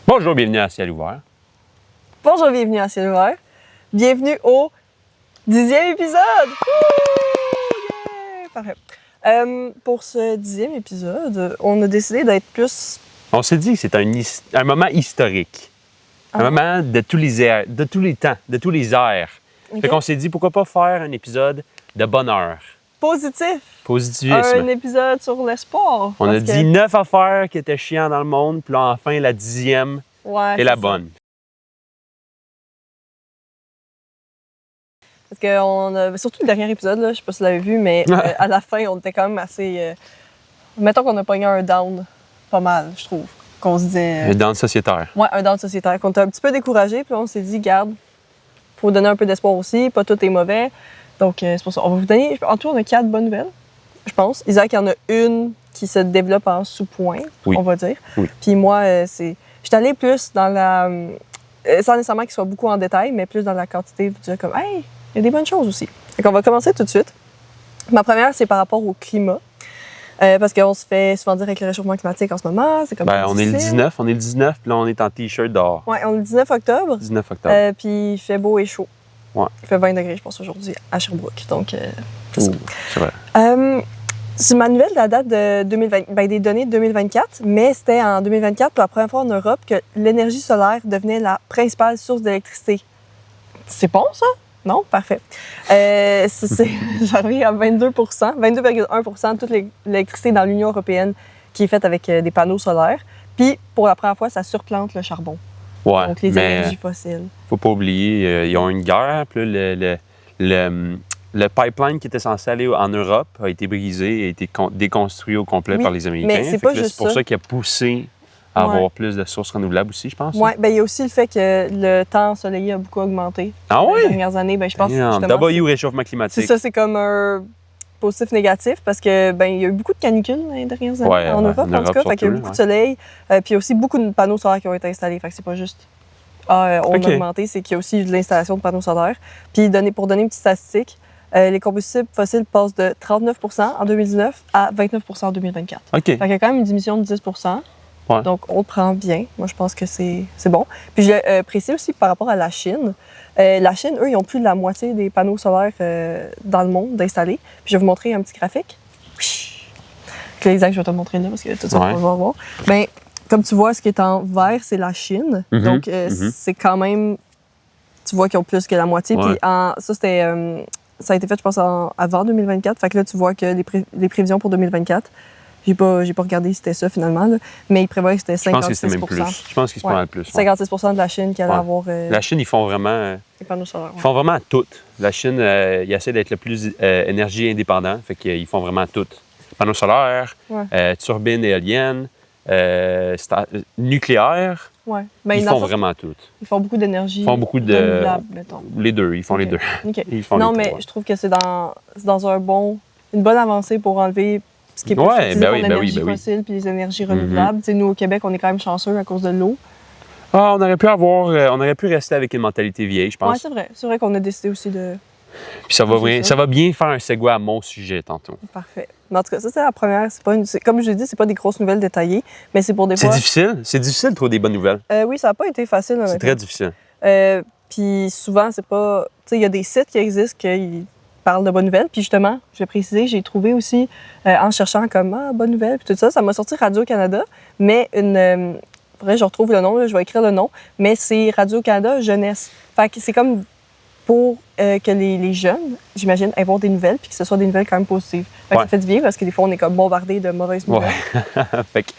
Bonjour, bienvenue à Ciel ouvert. Bonjour, bienvenue à Ciel ouvert. Bienvenue au 10e épisode! Yeah! Parfait. Pour ce 10e épisode, on a décidé d'être plus... On s'est dit que c'est un moment historique. Un moment de tous les airs, de tous les temps, de tous les airs. Okay. Fait qu'on s'est dit, pourquoi pas faire un épisode de bonheur. Positif! Positivisme. Un épisode sur l'espoir. On a dit 9 affaires qui étaient chiantes dans le monde, puis là, enfin, la 10e est la bonne. Parce que surtout le dernier épisode, là, je sais pas si vous l'avez vu, mais à la fin, on était quand même assez... mettons qu'on a pogné un down pas mal, je trouve. Qu'on se disait... Un down sociétaire. Ouais, un down sociétaire. Qu'on était un petit peu découragé, puis on s'est dit, garde, faut donner un peu d'espoir aussi, pas tout est mauvais. Donc, c'est pour ça. On va vous donner... En tout, on a 4 bonnes nouvelles, je pense. Isaac, il y en a une qui se développe en sous-point, on va dire. Oui. Puis moi, je suis allée plus dans la... sans nécessairement qu'il soit beaucoup en détail, mais plus dans la quantité, vous dire comme, hey, il y a des bonnes choses aussi. Donc, on va commencer tout de suite. Ma première, c'est par rapport au climat. Parce qu'on se fait souvent dire avec le réchauffement climatique en ce moment, c'est comme on est le 19, puis là, on est en T-shirt dehors. Oui, on est le 19 octobre. 19 octobre. Puis il fait beau et chaud. Ouais. Il fait 20 degrés, je pense, aujourd'hui à Sherbrooke. Donc, c'est ça. C'est vrai. C'est ma nouvelle de la date de 2020, des données de 2024, mais c'était en 2024, pour la première fois en Europe, que l'énergie solaire devenait la principale source d'électricité. C'est bon, ça? Non? Parfait. J'arrive à 22,1 de toute l'électricité dans l'Union européenne qui est faite avec des panneaux solaires. Puis, pour la première fois, ça surplante le charbon. Ouais, donc, les énergies fossiles. Faut pas oublier, ils ont une guerre, puis là, le pipeline qui était censé aller en Europe a été brisé, a été déconstruit au complet par les Américains. Mais c'est pas juste c'est pour ça qu'il a poussé à avoir plus de sources renouvelables aussi, je pense. Oui, bien, il y a aussi le fait que le temps ensoleillé a beaucoup augmenté. Ah oui? Les dernières années, je pense que W réchauffement climatique. C'est ça, c'est comme un positif-négatif parce que il y a eu beaucoup de canicules dans les dernières années en Europe, en tout cas. Fait qu'il y a eu beaucoup de soleil, puis il y a aussi beaucoup de panneaux solaires qui ont été installés. Fait que c'est pas juste on a augmenté, c'est qu'il y a aussi de l'installation de panneaux solaires. Puis pour donner une petite statistique, les combustibles fossiles passent de 39 en 2019 à 29 en 2024. OK. Fait qu'il y a quand même une diminution de 10 Ouais. Donc, on le prend bien. Moi, je pense que c'est bon. Puis, je précise aussi par rapport à la Chine. La Chine, eux, ils ont plus de la moitié des panneaux solaires dans le monde d'installer. Puis, je vais vous montrer un petit graphique. Exact, je vais te le montrer là parce que tout ça, on va voir. Bien, comme tu vois, ce qui est en vert, c'est la Chine. Donc, c'est quand même... Tu vois qu'ils ont plus que la moitié. Puis, ça a été fait, je pense, avant 2024. Fait que là, tu vois que les prévisions pour 2024... J'ai pas regardé si c'était ça finalement, là. Mais ils prévoient que c'était 56 Je pense que c'était même plus. Je pense qu'ils se prennent plus. 56 de la Chine qui allait avoir... La Chine, ils font vraiment... les panneaux solaires. Ils font vraiment tout. La Chine, ils essaient d'être le plus énergie indépendant. Fait qu'ils font vraiment tout. Panneaux solaires, turbines éoliennes, nucléaire. Ouais. Ils font vraiment tout. Ils font beaucoup d'énergie. Ils font beaucoup de... renouvelable, mettons. Les deux. Ils font les deux. Okay. Ils font non, mais je trouve que c'est dans une bonne avancée pour enlever ce qui est plus utilisé pour l'énergie fossile puis les énergies renouvelables. Nous, au Québec, on est quand même chanceux à cause de l'eau. Ah, on aurait pu rester avec une mentalité vieille, je pense. Oui, c'est vrai. C'est vrai qu'on a décidé aussi de... Puis ça va bien faire un segue à mon sujet tantôt. Parfait. Mais en tout cas, ça, c'est la première. Comme je l'ai dit, c'est pas des grosses nouvelles détaillées, mais c'est pour des fois... C'est difficile? C'est difficile de trouver des bonnes nouvelles? Oui, ça n'a pas été facile. C'est très difficile. Puis souvent, c'est pas... Tu sais, il y a des sites qui existent qui parle de bonnes nouvelles. Puis justement, je vais préciser, j'ai trouvé aussi, en cherchant comme bonnes nouvelles, puis tout ça m'a sorti Radio-Canada, mais faudrait que je retrouve le nom, là, je vais écrire le nom, mais c'est Radio-Canada Jeunesse. Fait que c'est comme pour que les jeunes, j'imagine, aient voir des nouvelles, puis que ce soit des nouvelles quand même positives. Fait que ça fait du bien parce que des fois, on est comme bombardé de mauvaises nouvelles. Ouais. Fait que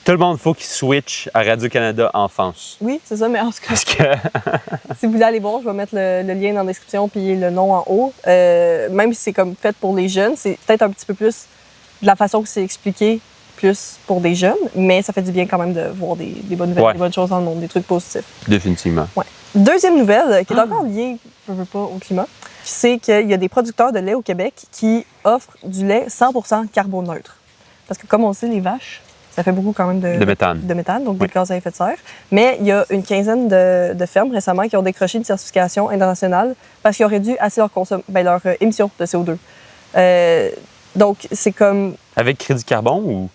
tout le monde, faut qu'il switch à Radio-Canada Enfance. Oui, c'est ça, mais en tout cas, si vous voulez aller voir, je vais mettre le lien dans la description puis le nom en haut. Même si c'est comme fait pour les jeunes, c'est peut-être un petit peu plus de la façon que c'est expliqué, plus pour des jeunes, mais ça fait du bien quand même de voir des bonnes nouvelles, des bonnes choses dans le monde, des trucs positifs. Définitivement. Ouais. Deuxième nouvelle, qui est encore liée, je veux pas, au climat, c'est qu'il y a des producteurs de lait au Québec qui offrent du lait 100% carboneutre. Parce que comme on sait, les vaches, ça fait beaucoup quand même de méthane, donc des gaz à effet de serre. Mais il y a une quinzaine de fermes récemment qui ont décroché une certification internationale parce qu'ils auraient dû assez leur émission de CO2. Donc, c'est comme... Avec crédit carbone ou...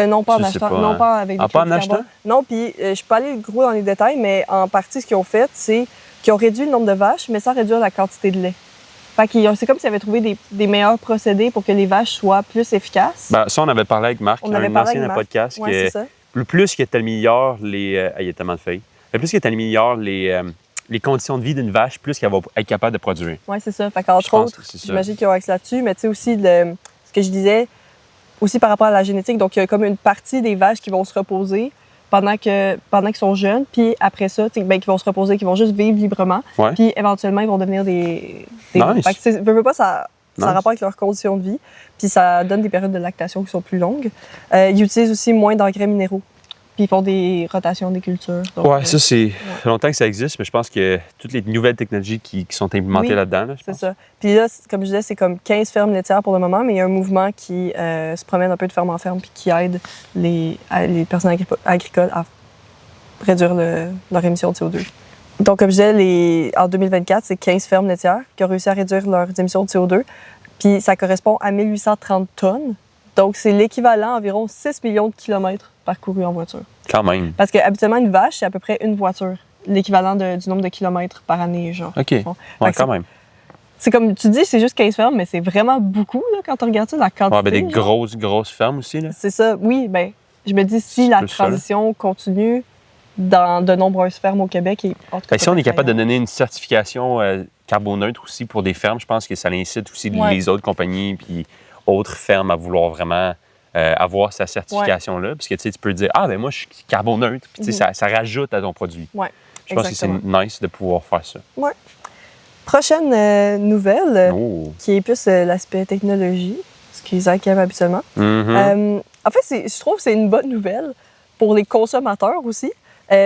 Non, pas en Je sais achetant. pas, Non, hein. pas avec des Ah, pas en crédits carbone. achetant? Non, puis je suis pas allée gros dans les détails, mais en partie, ce qu'ils ont fait, c'est qu'ils ont réduit le nombre de vaches, mais sans réduire la quantité de lait. Fait que c'est comme s'ils avaient trouvé des meilleurs procédés pour que les vaches soient plus efficaces. Ben, ça, on avait parlé avec Marc, On avait un parlé ancien avec Marc. podcast, Ouais, c'est ça. le plus que tu améliores les... il y a tellement de feuilles. Le plus que tu améliores les conditions de vie d'une vache, plus qu'elle va être capable de produire. Oui, c'est ça. Fait qu'entre Je pense autres, que c'est ça. j'imagine qu'ils ont accès là-dessus, mais tu sais aussi, ce que je disais, aussi par rapport à la génétique, donc il y a comme une partie des vaches qui vont se reposer pendant qu'ils sont jeunes, puis après ça, qui vont se reposer, qui vont juste vivre librement, Ouais. puis éventuellement, ils vont devenir des Nice. Fait que veux pas, ça Nice. a rapport avec leurs conditions de vie, puis ça donne des périodes de lactation qui sont plus longues. Ils utilisent aussi moins d'engrais minéraux, puis ils font des rotations des cultures. Donc, Ouais, ça, c'est longtemps que ça existe, mais je pense que toutes les nouvelles technologies qui sont implémentées Oui, là-dedans, là, je c'est pense. ça. Puis là, comme je disais, c'est comme 15 fermes laitières pour le moment, mais il y a un mouvement qui se promène un peu de ferme en ferme puis qui aide les personnes agricoles à réduire leur émission de CO2. Donc, comme je disais, en 2024, c'est 15 fermes laitières qui ont réussi à réduire leurs émissions de CO2. Puis ça correspond à 1830 tonnes. Donc, c'est l'équivalent à environ 6 millions de kilomètres parcourus en voiture. Quand même. Parce qu'habituellement, une vache, c'est à peu près une voiture. L'équivalent du nombre de kilomètres par année, genre. OK. Bon. Ouais, Fait que quand même. c'est comme tu dis, c'est juste 15 fermes, mais c'est vraiment beaucoup là, quand on regarde ça, la quantité. Ouais, ben, des genre. grosses fermes aussi, là. C'est ça, oui. Ben, je me dis, si C'est la plus ça, là. transition continue dans de nombreuses fermes au Québec, et en tout cas, Ben, si on est capable de ailleurs. donner une certification carboneutre aussi pour des fermes, je pense que ça incite aussi Ouais. les autres compagnies puis autres fermes à vouloir vraiment avoir sa certification-là. Parce que tu sais, tu peux dire, ah, ben moi, je suis carboneutre. Puis tu sais, ça rajoute à ton produit. Ouais, Je pense que c'est nice de pouvoir faire ça. Ouais. Prochaine nouvelle, Oh. qui est plus l'aspect technologie, ce qu'Isaac aime habituellement. Mhm. En fait, je trouve que c'est une bonne nouvelle pour les consommateurs aussi,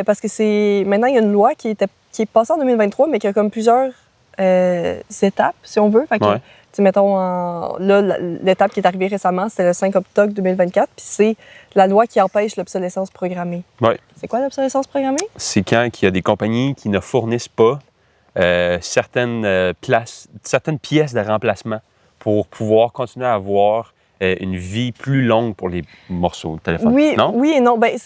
parce que maintenant, il y a une loi qui est passée en 2023, mais qui a comme plusieurs étapes, si on veut. Fait que, Ouais. tu sais, mettons, là, l'étape qui est arrivée récemment, c'était le 5 octobre 2024, puis c'est la loi qui empêche l'obsolescence programmée. Ouais. C'est quoi l'obsolescence programmée? C'est quand il y a des compagnies qui ne fournissent pas certaines pièces de remplacement pour pouvoir continuer à avoir une vie plus longue pour les morceaux de téléphone. Oui, Non? oui et non. Ben,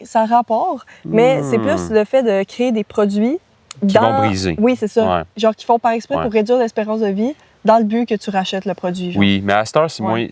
ça a rapport, mais c'est plus le fait de créer des produits Qui vont briser. Oui, c'est ça. Ouais. Genre qui font par exprès Ouais. pour réduire l'espérance de vie dans le but que tu rachètes le produit. Genre. Oui, mais à cette heure, c'est Ouais.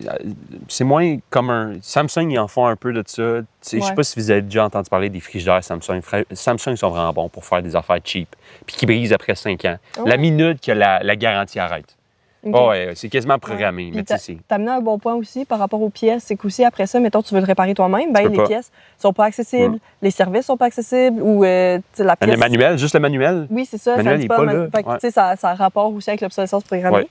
moins comme un... Samsung, ils en font un peu de ça. Tu sais, je Ouais. sais pas si vous avez déjà entendu parler des frigidaires Samsung. Samsung, ils sont vraiment bons pour faire des affaires cheap, puis qui brisent après 5 ans. Oh. La minute que la garantie arrête. Ok. Oh, ouais, c'est quasiment programmé. Ouais. Mais Puis tu sais, T'as amené un bon point aussi par rapport aux pièces. C'est qu'aussi, après ça, mettons, tu veux le réparer toi-même, ben, peux les pas. pièces sont pas accessibles, les services sont pas accessibles, ou tu sais, la pièce... le manuel, juste le manuel. Oui, c'est ça. Manuel, ça dit il est pas là. Fait que, Ouais. tu sais, ça a rapport aussi avec l'obsolescence programmée.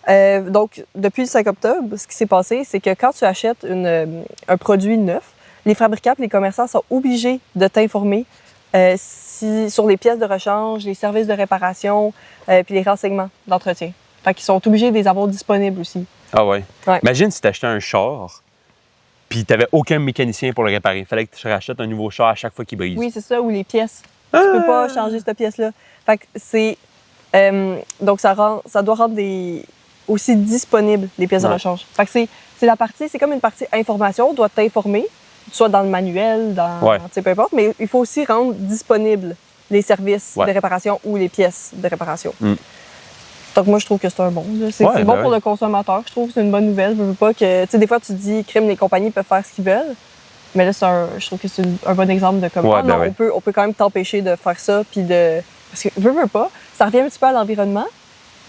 Ouais. Donc, depuis le 5 octobre, ce qui s'est passé, c'est que quand tu achètes un produit neuf, les fabricants et les commerçants sont obligés de t'informer sur les pièces de rechange, les services de réparation, puis les renseignements d'entretien. Fait qu'ils sont obligés de les avoir disponibles aussi. Ah ouais. Ouais. Imagine si tu achetais un char, puis tu n'avais aucun mécanicien pour le réparer. Il fallait que tu rachètes un nouveau char à chaque fois qu'il brise. Oui, c'est ça, ou les pièces. Tu peux pas changer cette pièce-là. Fait que c'est... donc, ça doit rendre aussi disponibles, les pièces de Ouais. rechange. Fait que c'est comme une partie information, on doit t'informer, soit dans le manuel, Ouais. tu sais, peu importe, mais il faut aussi rendre disponibles les services Ouais. de réparation ou les pièces de réparation. Mm. Donc, moi, je trouve que c'est un bon. là. C'est Ouais, bon ben pour ouais. le consommateur. Je trouve que c'est une bonne nouvelle. Je veux pas que... Tu sais, des fois, tu te dis, crime, les compagnies peuvent faire ce qu'ils veulent. Mais là, je trouve que c'est un bon exemple de comment Ouais, ben ouais. on peut quand même t'empêcher de faire ça. Puis parce que, veux pas, ça revient un petit peu à l'environnement.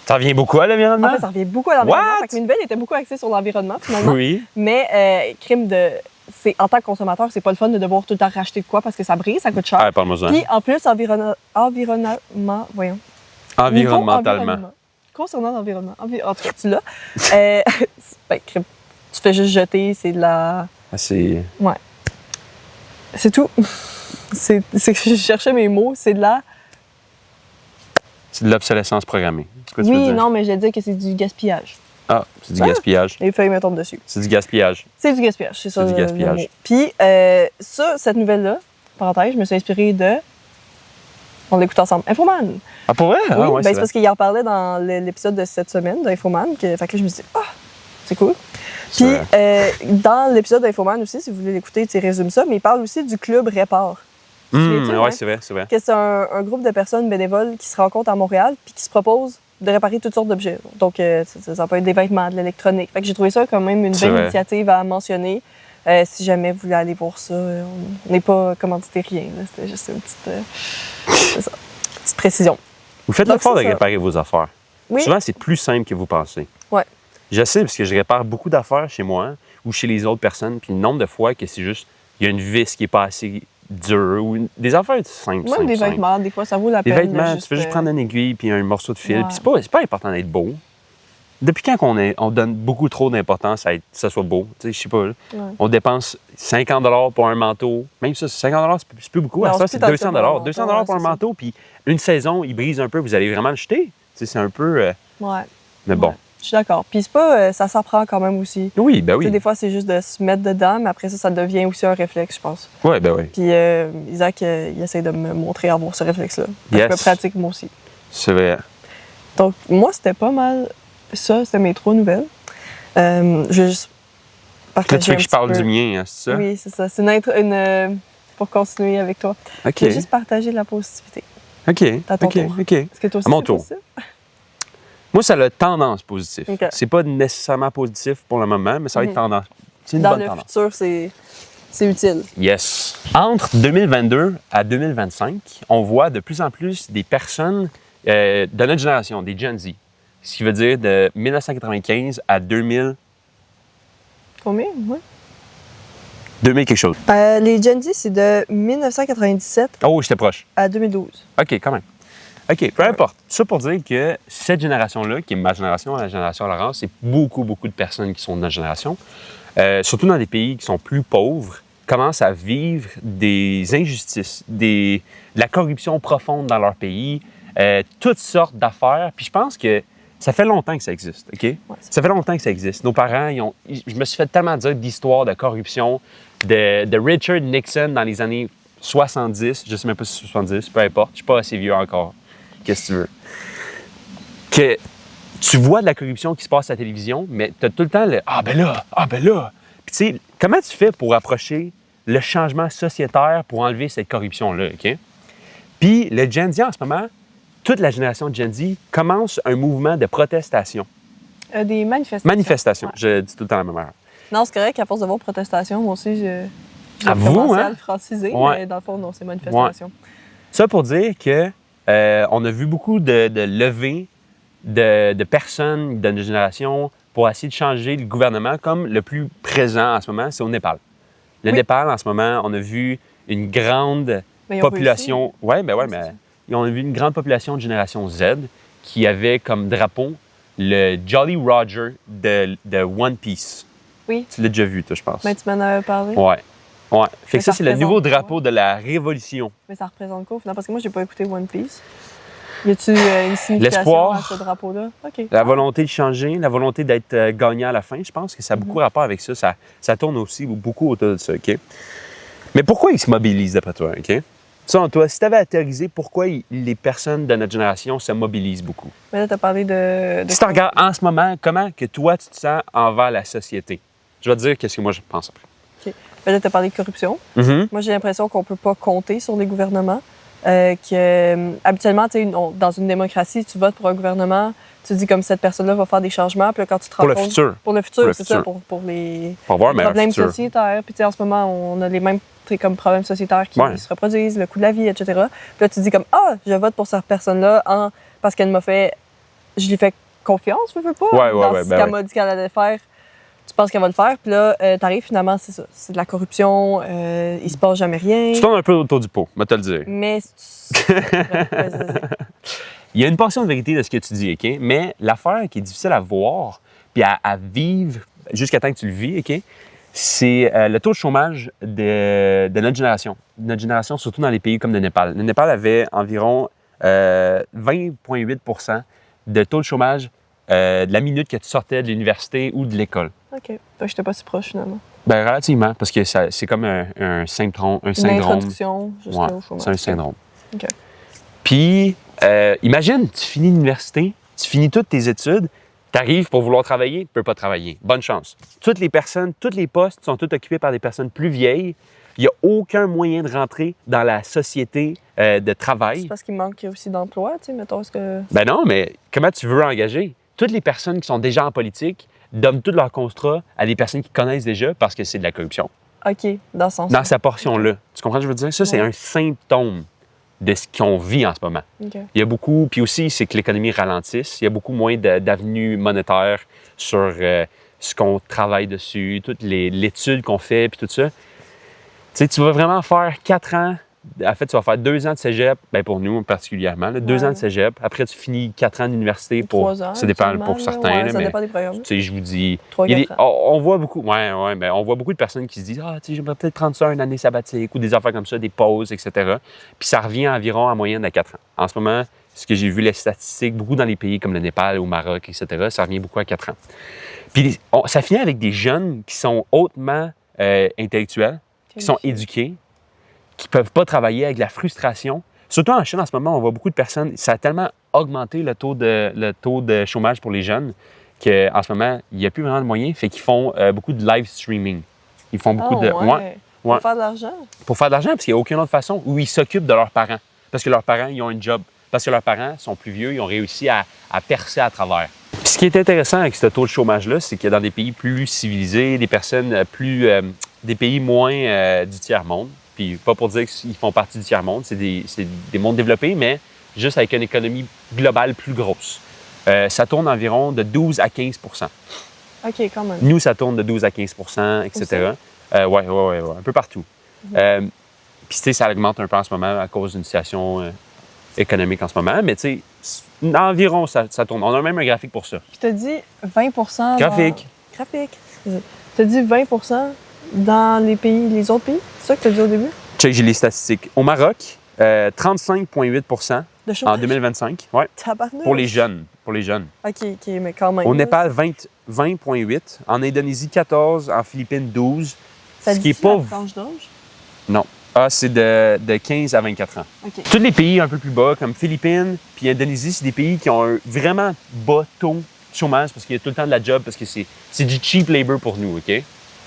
Ça revient beaucoup à l'environnement? En fait, ça revient beaucoup à l'environnement. What? Fait que mes nouvelles étaient beaucoup axées sur l'environnement, finalement. Oui. Mais, en tant que consommateur, c'est pas le fun de devoir tout le temps racheter de quoi parce que ça brise, ça coûte cher. Ah, parle-moi ça. Puis, en plus, environnement, voyons. Environnementalement. Niveau environnement. Concernant l'environnement. En tout cas, tu l'as. Ben, crime, tu fais juste jeter, c'est de la... Ah, c'est... Ouais. C'est tout. c'est que je cherchais mes mots, c'est de la... C'est de l'obsolescence programmée. C'est quoi tu veux Oui, dire? non, mais je dis que c'est du gaspillage. Ah, c'est du Ah. gaspillage. Les feuilles me tombent dessus. C'est du gaspillage. C'est du gaspillage, c'est ça. du le gaspillage. mot. Puis, cette nouvelle-là, parenthèse, je me suis inspirée de... On l'écoute ensemble. Infoman. Ah, pour vrai? Ah, Oui, ouais, ben, c'est vrai. parce qu'il en parlait dans l'épisode de cette semaine d'Infoman. Fait que là, je me suis dit, C'est cool. Puis, dans l'épisode d'Infoman aussi, si vous voulez l'écouter, tu résumes ça, mais il parle aussi du club Répare. Oui, c'est vrai, c'est vrai. Que c'est un groupe de personnes bénévoles qui se rencontrent à Montréal puis qui se proposent de réparer toutes sortes d'objets. Donc, ça peut être des vêtements, de l'électronique. Fait que j'ai trouvé ça quand même une belle initiative à mentionner. Si jamais vous voulez aller voir ça, on n'est pas commandité rien. C'était juste une petite précision. Vous faites l'effort de réparer vos affaires. Oui. Souvent, c'est plus simple que vous pensez. Ouais. Je sais, parce que je répare beaucoup d'affaires chez moi ou chez les autres personnes, puis le nombre de fois que c'est juste, il y a une vis qui n'est pas assez dure ou des affaires simples. Même des vêtements, des fois, ça vaut la peine. Des vêtements, tu peux juste prendre une aiguille puis un morceau de fil. Puis c'est pas important d'être beau. Depuis quand on donne beaucoup trop d'importance à que ça soit beau? Tu sais, je sais pas. On dépense 50 $ pour un manteau. Même ça, 50 $, c'est plus beaucoup. À ça, c'est 200 $. 200 $ pour un manteau, puis une saison, il brise un peu, vous allez vraiment le jeter. Tu sais, c'est un peu... Mais bon. Je suis d'accord. Puis c'est pas... ça s'apprend quand même aussi. Oui, ben oui. T'sais, des fois, c'est juste de se mettre dedans, mais après ça devient aussi un réflexe, je pense. Oui, ben oui. Puis Isaac, il essaie de me montrer à avoir ce réflexe-là. Je le pratique moi aussi. C'est vrai. Donc, moi, c'était pas mal ça. C'était mes 3 nouvelles. Je vais juste partager. Là, tu veux que je parle du mien, hein, c'est ça? Oui, c'est ça. C'est une pour continuer avec toi. OK. Je vais juste partager de la positivité. OK. À ton tour. OK. Est-ce que toi aussi, c'est positif? Moi, ça a tendance positive. Okay. C'est pas nécessairement positif pour le moment, mais ça va être tendance. C'est une bonne tendance. Dans le futur, c'est utile. Yes. Entre 2022 à 2025, on voit de plus en plus des personnes de notre génération, des Gen Z. Ce qui veut dire de 1995 à 2000. Combien? Oui. 2000 quelque chose. Les Gen Z, c'est de 1997 j'étais proche. À 2012. OK, quand même. OK, peu importe. Ça pour dire que cette génération-là, qui est ma génération, la génération Laurence, c'est beaucoup, beaucoup de personnes qui sont de notre génération, surtout dans des pays qui sont plus pauvres, commencent à vivre des injustices, de la corruption profonde dans leur pays, toutes sortes d'affaires. Puis je pense que ça fait longtemps que ça existe, OK? Ouais, ça fait longtemps que ça existe. Nos parents, je me suis fait tellement dire d'histoires de corruption, de Richard Nixon dans les années 70, je sais même pas si c'est 70, peu importe, je suis pas assez vieux encore. Qu'est-ce que tu veux? Que tu vois de la corruption qui se passe à la télévision, mais tu as tout le temps le « Ah ben là! Puis tu sais, comment tu fais pour approcher le changement sociétaire pour enlever cette corruption-là, OK? Puis le Gen Z, en ce moment, toute la génération de Gen Z commence un mouvement de protestation. Des manifestations. Manifestations. Ouais. Je dis tout le temps la même heure. Non, c'est correct qu'à force de voir protestation, moi aussi, j'ai commencé à le franciser, mais dans le fond, non, c'est manifestation. Ouais. Ça pour dire que on a vu beaucoup de levées de personnes de notre génération pour essayer de changer le gouvernement, comme le plus présent en ce moment, c'est au Népal. Le Népal, en ce moment, on a vu une grande population... Oui, mais on a vu une grande population de génération Z qui avait comme drapeau le Jolly Roger de One Piece. Oui. Tu l'as déjà vu, toi, je pense. Mais tu m'en avais parlé. Oui. Ouais. Fait que ça, c'est le nouveau drapeau de la Révolution. Mais ça représente quoi? Non, parce que moi, j'ai pas écouté One Piece. Y a-tu une signification à ce drapeau-là? OK. La volonté de changer, la volonté d'être gagnant à la fin, je pense que ça a beaucoup rapport avec ça. Ça tourne aussi beaucoup autour de ça, OK? Mais pourquoi ils se mobilisent, d'après toi, OK? Selon toi, si tu avais à théoriser, pourquoi les personnes de notre génération se mobilisent beaucoup? Mais là, tu as parlé de... Si tu regardes en ce moment, comment que toi, tu te sens envers la société? Je vais te dire qu'est-ce que moi, je pense après. OK. Mais là, tu as parlé de corruption. Mm-hmm. Moi, j'ai l'impression qu'on ne peut pas compter sur les gouvernements. Habituellement, dans une démocratie, tu votes pour un gouvernement, tu dis comme cette personne-là va faire des changements, puis là, quand tu te rends compte... Pour le futur, c'est ça, pour les problèmes sociétaires. Puis en ce moment, on a les mêmes comme problèmes sociétaires qui se reproduisent, le coût de la vie, etc. Puis là, tu dis comme, je vote pour cette personne-là parce qu'elle m'a fait... Je lui fais confiance, je veux pas, dans ce qu'elle m'a dit qu'elle allait faire. Tu penses qu'elle va le faire, puis là, t'arrives finalement, c'est ça. C'est de la corruption, il se passe jamais rien. Tu tournes un peu autour du pot, je vais te le dire. Mais... Il y a une portion de vérité de ce que tu dis, OK? Mais l'affaire qui est difficile à voir puis à vivre jusqu'à temps que tu le vis, OK? C'est le taux de chômage de notre génération. Notre génération, surtout dans les pays comme le Népal. Le Népal avait environ 20,8 % de taux de chômage de la minute que tu sortais de l'université ou de l'école. OK. Donc, je n'étais pas si proche, finalement. Bien, relativement, parce que c'est comme un syndrome. Une introduction jusqu'au chômage. C'est un syndrome. OK. Puis, imagine, tu finis l'université, tu finis toutes tes études, Tu arrives pour vouloir travailler, tu ne peux pas travailler. Bonne chance. Toutes les personnes, tous les postes sont tous occupés par des personnes plus vieilles. Il n'y a aucun moyen de rentrer dans la société de travail. C'est parce qu'il manque aussi d'emplois, tu sais, mettons, est-ce que... Ben non, mais comment tu veux engager? Toutes les personnes qui sont déjà en politique donnent tout leur contrat à des personnes qui connaissent déjà parce que c'est de la corruption. OK, dans ce sens. Dans sa portion-là. Tu comprends ce que je veux dire? Ça, c'est un symptôme de ce qu'on vit en ce moment. OK. Il y a beaucoup, puis aussi, c'est que l'économie ralentisse. Il y a beaucoup moins d'avenues monétaires sur ce qu'on travaille dessus, toute l'étude qu'on fait, puis tout ça. Tu sais, tu vas vraiment faire 4 ans. En fait, tu vas faire 2 ans de cégep, bien pour nous particulièrement, là, 2 ans de cégep. Après, tu finis 4 ans d'université pour. 3 ans. Ça dépend pour certains. Là, ça mais, dépend des programmes. tu sais, je vous dis. 3, il y a 4 ans. on voit beaucoup. Ouais, mais on voit beaucoup de personnes qui se disent ah, tu sais, j'aimerais peut-être prendre ça une année sabbatique ou des affaires comme ça, des pauses, etc. Puis ça revient environ en moyenne à 4 ans. En ce moment, ce que j'ai vu, les statistiques, beaucoup dans les pays comme le Népal, au Maroc, etc., ça revient beaucoup à 4 ans. Puis ça finit avec des jeunes qui sont hautement intellectuels, qui sont éduqués, qui ne peuvent pas travailler avec de la frustration. Surtout en Chine, en ce moment, on voit beaucoup de personnes. Ça a tellement augmenté le taux de chômage pour les jeunes qu'en ce moment, il n'y a plus vraiment de moyens. Fait qu'ils font beaucoup de live streaming. Ils font beaucoup de. Ouais. Pour faire de l'argent? Pour faire de l'argent, parce qu'il n'y a aucune autre façon où ils s'occupent de leurs parents. Parce que leurs parents, ils ont un job. Parce que leurs parents sont plus vieux, ils ont réussi à percer à travers. Puis ce qui est intéressant avec ce taux de chômage-là, c'est que dans des pays plus civilisés, des personnes plus. Des pays moins du tiers-monde, puis pas pour dire qu'ils font partie du tiers-monde, c'est des mondes développés, mais juste avec une économie globale plus grosse. Ça tourne environ de 12 à 15 % OK, quand même. Nous, ça tourne de 12 à 15 % etc. Oui, un peu partout. Puis, tu sais, ça augmente un peu en ce moment à cause d'une situation économique en ce moment, mais tu sais, environ, ça tourne. On a même un graphique pour ça. Puis tu as dit 20 Graphique. Graphique. Tu as dit 20 dans les autres pays? C'est ça que tu as dit au début? Check, j'ai les statistiques. Au Maroc, 35,8 % De chômage? en 2025. Ouais. Tabarnouche. Pour les jeunes. OK, mais quand même. Au là, Népal, 20,8. En Indonésie, 14. En Philippines, 12. Ça ce dit qui est pas... la tranche d'âge? Non. Ah, c'est de 15 à 24 ans. OK. Tous les pays un peu plus bas, comme Philippines puis Indonésie, c'est des pays qui ont un vraiment bas taux de chômage parce qu'il y a tout le temps de la job, parce que c'est du cheap labor pour nous, OK?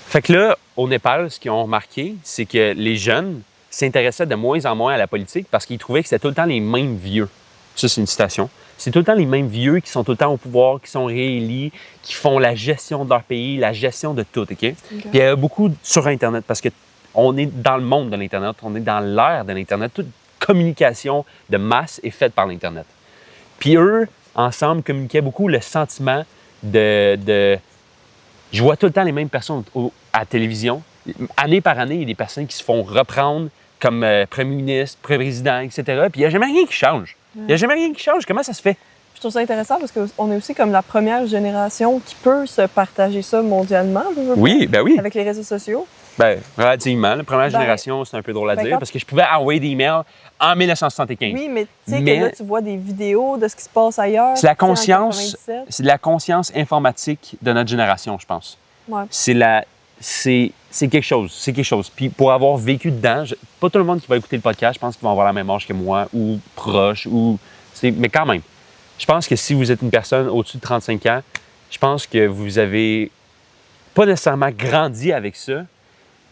Fait que là, au Népal, ce qu'ils ont remarqué, c'est que les jeunes s'intéressaient de moins en moins à la politique parce qu'ils trouvaient que c'était tout le temps les mêmes vieux. Ça, c'est une citation. C'est tout le temps les mêmes vieux qui sont tout le temps au pouvoir, qui sont réélis, qui font la gestion de leur pays, la gestion de tout, OK? Puis il y a beaucoup sur Internet parce que on est dans le monde de l'Internet, on est dans l'ère de l'Internet. Toute communication de masse est faite par l'Internet. Puis eux, ensemble, communiquaient beaucoup le sentiment de... Je vois tout le temps les mêmes personnes à la télévision. Année par année, il y a des personnes qui se font reprendre comme premier ministre, président, etc. Puis il n'y a jamais rien qui change. Il n'y a jamais rien qui change. Comment ça se fait? Je trouve ça intéressant parce qu'on est aussi comme la première génération qui peut se partager ça mondialement. Oui, ben oui. Avec les réseaux sociaux. Ben, relativement. La première génération, c'est un peu drôle à dire parce que je pouvais envoyer des emails en 1975. Oui, mais tu sais que là, tu vois des vidéos de ce qui se passe ailleurs. C'est la conscience informatique de notre génération, je pense. Ouais. C'est quelque chose. C'est quelque chose. Puis pour avoir vécu dedans, pas tout le monde qui va écouter le podcast, je pense qu'ils vont avoir la même âge que moi ou proche, mais quand même. Je pense que si vous êtes une personne au-dessus de 35 ans, je pense que vous avez pas nécessairement grandi avec ça.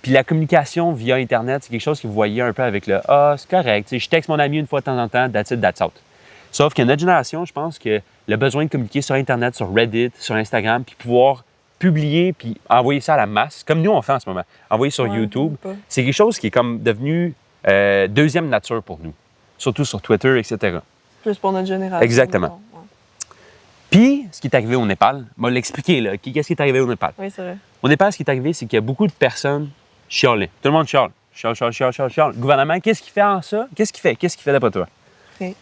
Puis la communication via Internet, c'est quelque chose que vous voyez un peu avec le « Ah, c'est correct, je texte mon ami une fois de temps en temps, that's it, that's out ». Sauf que notre génération, je pense que le besoin de communiquer sur Internet, sur Reddit, sur Instagram, puis pouvoir publier puis envoyer ça à la masse, comme nous on fait en ce moment, envoyer sur YouTube, c'est quelque chose qui est comme devenu deuxième nature pour nous, surtout sur Twitter, etc. Plus pour notre génération. Exactement. Ouais. Puis, ce qui est arrivé au Népal, je vais l'expliquer, là. Qu'est-ce qui est arrivé au Népal? Oui, c'est vrai. Au Népal, ce qui est arrivé, c'est qu'il y a beaucoup de personnes chialaient. Tout le monde chiale. Chiale. Le gouvernement, qu'est-ce qu'il fait en ça? Qu'est-ce qu'il fait? Qu'est-ce qu'il fait d'après toi? Okay.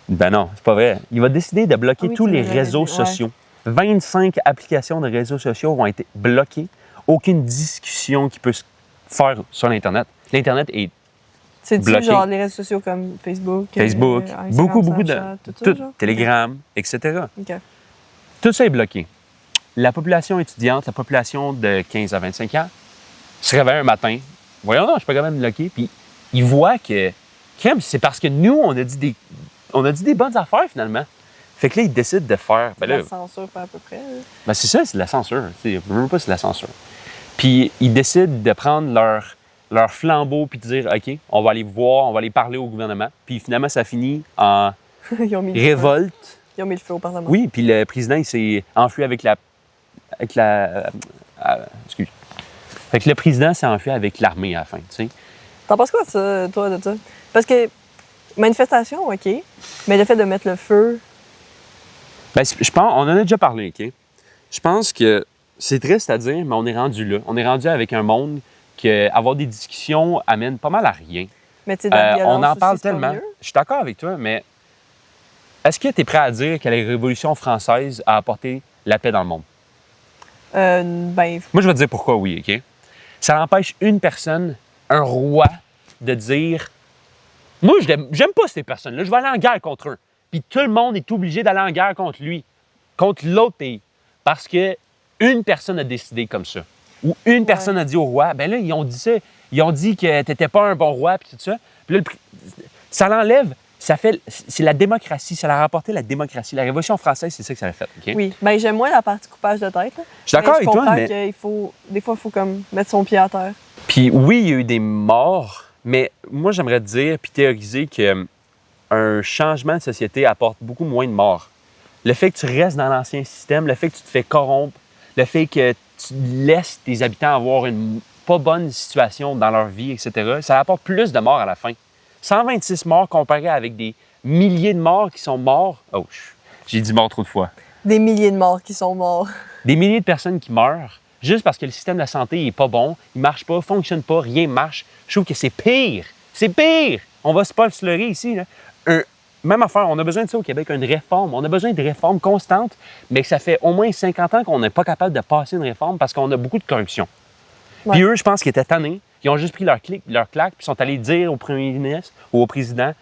Ben non, c'est pas vrai. Il va décider de bloquer tous les réseaux ouais. sociaux. 25 applications de réseaux sociaux vont être bloquées. Aucune discussion qui peut se faire sur l'Internet. L'Internet est c'est-tu genre les réseaux sociaux comme Facebook, Instagram, beaucoup Snapchat, de... tout ça, Telegram, etc. OK. Tout ça est bloqué. La population étudiante, la population de 15 à 25 ans, se réveille un matin. Voyons non, je suis pas quand même bloqué. Puis ils voient que c'est parce que nous, on a dit des bonnes affaires finalement. Fait que là, ils décident de faire... Ben là, La censure, pas à peu près. Là. ben c'est ça, c'est de la censure. Je veux pas, c'est de la censure. Puis ils décident de prendre leur flambeau puis de dire, OK, on va aller voir, on va aller parler au gouvernement. Puis finalement, ça finit en Ils ont mis le feu. révolte. Ils ont mis le feu au Parlement. Oui, puis le président, il s'est enfui avec la... excuse. Fait que le président s'est enfui avec l'armée à la fin, tu sais. T'en penses quoi, ça, toi, de ça? Parce que manifestation, OK, mais le fait de mettre le feu... Ben, je pense, on en a déjà parlé, OK? Je pense que c'est triste à dire, mais on est rendu là. On est rendu avec un monde que avoir des discussions amène pas mal à rien. Mais tu sais, la violence On en parle aussi, c'est pas tellement. mieux. Je suis d'accord avec toi, mais est-ce que tu es prêt à dire que la Révolution française a apporté la paix dans le monde? Ben, Moi, je vais te dire pourquoi oui, OK? Ça empêche une personne, un roi, de dire « Moi, j'aime pas ces personnes-là, je vais aller en guerre contre eux. » Puis tout le monde est obligé d'aller en guerre contre lui, contre l'autre pays. Parce que une personne a décidé comme ça. Ou une personne a dit au roi, ben là, ils ont dit ça. Ils ont dit que t'étais pas un bon roi, puis tout ça. Puis là, ça l'enlève. C'est la démocratie. Ça a rapporté la démocratie. La Révolution française, c'est ça que ça a fait. OK? oui. Ben, j'aime moins la partie coupage de tête. Là. Je suis d'accord avec toi, Je comprends mais... qu'il faut... Des fois, il faut comme mettre son pied à terre. Puis oui, il y a eu des morts, mais moi, j'aimerais te dire puis théoriser que un changement de société apporte beaucoup moins de morts. Le fait que tu restes dans l'ancien système, le fait que tu te fais corrompre, le fait que tu laisses tes habitants avoir une pas bonne situation dans leur vie, etc., ça apporte plus de morts à la fin. 126 morts comparé avec des milliers de morts qui sont morts. Oh, j'ai dit mort trop de fois. Des milliers de morts qui sont morts. Des milliers de personnes qui meurent juste parce que le système de la santé n'est pas bon, il marche pas, fonctionne pas, rien marche. Je trouve que c'est pire. C'est pire! On va pas se leurrer ici. Là. Même affaire, on a besoin de ça au Québec, une réforme. On a besoin de réformes constantes, mais que ça fait au moins 50 ans qu'on n'est pas capable de passer une réforme parce qu'on a beaucoup de corruption. Ouais. Puis eux, je pense qu'ils étaient tannés. Ils ont juste pris leur claque, puis sont allés dire au premier ministre ou au président,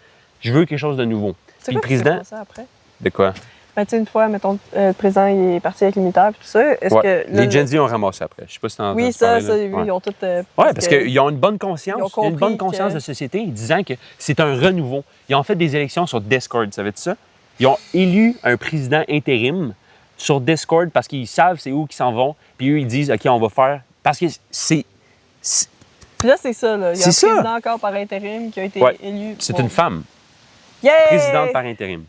je veux quelque chose de nouveau. C'est Puis le quoi qui s'est président... passé après? De quoi? Ben, tu sais, une fois, mettons, le président il est parti avec les militaires et tout ça. Est-ce Ouais. que... là, Les Gen Z ont ramassé après. Je sais pas si t'en Oui, ça, j'ai vu. Ils ont tout... Oui, parce qu'ils ont une bonne conscience. Ils ont Il y a une bonne compris conscience que- de société disant que c'est un renouveau. Ils ont fait des élections sur Discord, savais-tu ça? Ils ont élu un président intérim sur Discord parce qu'ils savent c'est où qu'ils s'en vont. Puis eux, ils disent, OK, on va faire... Parce que c'est Puis là, c'est ça, là. Il y a C'est un ça. président encore par intérim qui a été Ouais. élu. c'est une femme, Yeah! présidente par intérim.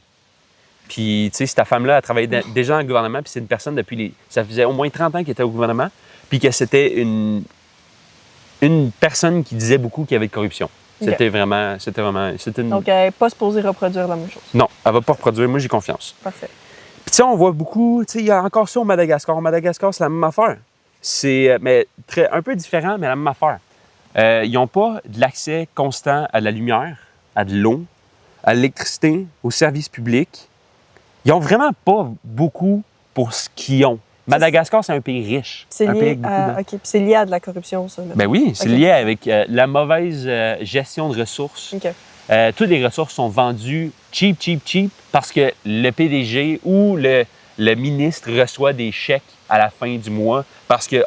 Puis, tu sais, cette femme-là a travaillé déjà dans le gouvernement, puis c'est une personne depuis les... Ça faisait au moins 30 ans qu'elle était au gouvernement, puis que c'était une personne qui disait beaucoup qu'il y avait de corruption. OK. C'était vraiment... une... Donc, elle n'est pas supposée reproduire la même chose. Non, elle va pas reproduire. Moi, j'ai confiance. Parfait. Puis, tu sais, on voit beaucoup... Tu sais, il y a encore ça au Madagascar. Au Madagascar, c'est la même affaire. C'est mais un peu différent, mais la même affaire. Ils n'ont pas de l'accès constant à la lumière, à de l'eau, à l'électricité, aux services publics. Ils n'ont vraiment pas beaucoup pour ce qu'ils ont. Madagascar, c'est un pays riche. C'est un pays lié avec beaucoup à... de- OK. Puis c'est lié à de la corruption, ça. Ben oui, c'est OK. lié avec la mauvaise gestion de ressources. OK. Toutes les ressources sont vendues cheap, parce que le PDG ou le ministre reçoit des chèques à la fin du mois parce que,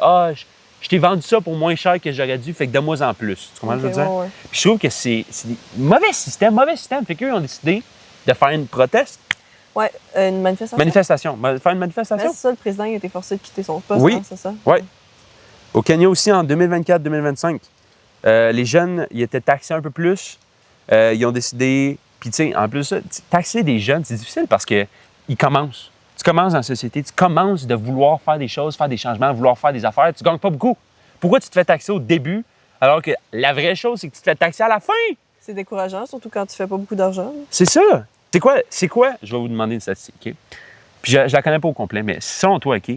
je t'ai vendu ça pour moins cher que j'aurais dû, fait que donne-moi en plus. Tu comprends ce que je veux dire? ouais. Puis je trouve que c'est des mauvais système. Fait qu'eux ont décidé de faire une proteste, Ouais, une manifestation. faire une Mais manifestation. c'est ça, le président il a été forcé de quitter son poste, Oui. hein, c'est ça? Oui. Au Kenya aussi, en 2024-2025, les jeunes, ils étaient taxés un peu plus. Ils ont décidé... Puis, tu sais, en plus de ça, taxer des jeunes, c'est difficile parce qu'ils commencent. Tu commences dans la société, tu commences de vouloir faire des choses, faire des changements, vouloir faire des affaires. Tu gagnes pas beaucoup. Pourquoi tu te fais taxer au début alors que la vraie chose, c'est que tu te fais taxer à la fin? C'est décourageant, surtout quand tu fais pas beaucoup d'argent. C'est ça. C'est quoi? Je vais vous demander une statistique, OK? Puis je la connais pas au complet, mais selon toi, OK,